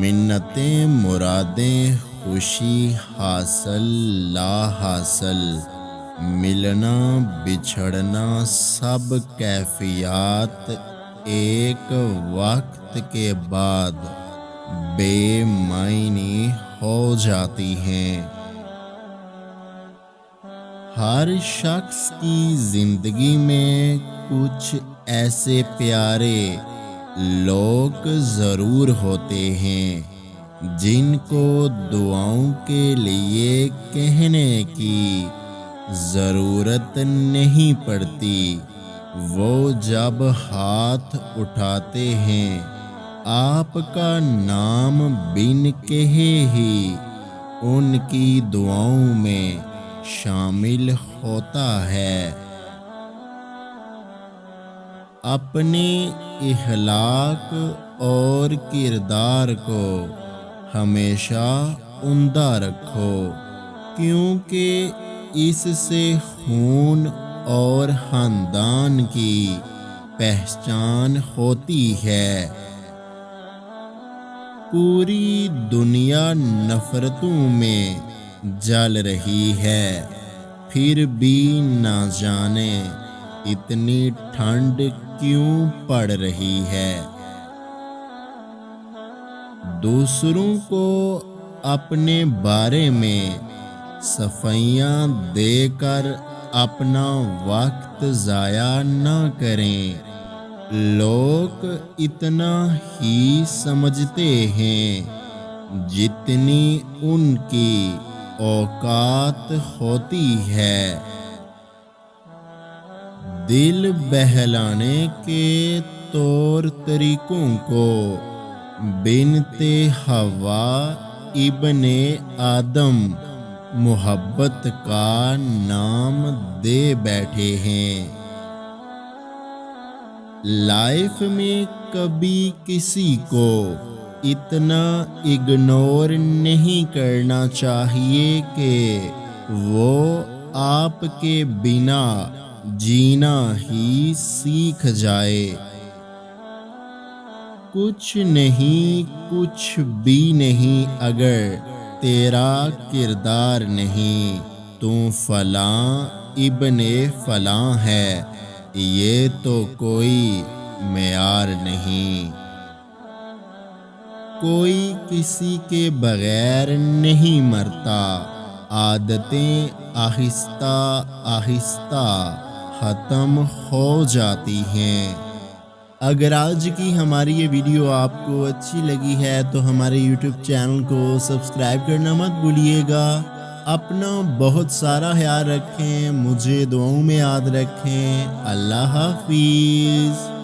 منتیں مرادیں خوشی حاصل لا حاصل، ملنا بچھڑنا سب کیفیات ایک وقت کے بعد بے معنی ہو جاتی ہیں۔ ہر شخص کی زندگی میں کچھ ایسے پیارے لوگ ضرور ہوتے ہیں جن کو دعاؤں کے لیے کہنے کی ضرورت نہیں پڑتی۔ وہ جب ہاتھ اٹھاتے ہیں آپ کا نام بن کہے ہی ان کی دعاؤں میں شامل ہوتا ہے۔ اپنے اخلاق اور کردار کو ہمیشہ عمدہ رکھو، کیونکہ اس سے خون اور خاندان کی پہچان ہوتی ہے۔ پوری دنیا نفرتوں میں جل رہی ہے، پھر بھی نہ جانے اتنی ٹھنڈ کیوں پڑ رہی ہے۔ دوسروں کو اپنے بارے میں صفائیاں دے کر اپنا وقت ضائع نہ کریں۔ لوگ اتنا ہی سمجھتے ہیں جتنی ان کی اوقات ہوتی ہے۔ دل بہلانے کے طور طریقوں کو بنت حوا ابن آدم محبت کا نام دے بیٹھے ہیں۔ لائف میں کبھی کسی کو اتنا اگنور نہیں کرنا چاہیے کہ وہ آپ کے بنا جینا ہی سیکھ جائے۔ کچھ نہیں، کچھ بھی نہیں اگر تیرا کردار نہیں، تو فلاں ابن فلاں ہے، یہ تو کوئی معیار نہیں۔ کوئی کسی کے بغیر نہیں مرتا، عادتیں آہستہ آہستہ ختم ہو جاتی ہیں۔ اگر آج کی ہماری یہ ویڈیو آپ کو اچھی لگی ہے تو ہمارے یوٹیوب چینل کو سبسکرائب کرنا مت بھولیے گا۔ اپنا بہت سارا خیال رکھیں، مجھے دعاؤں میں یاد رکھیں۔ اللہ حافظ۔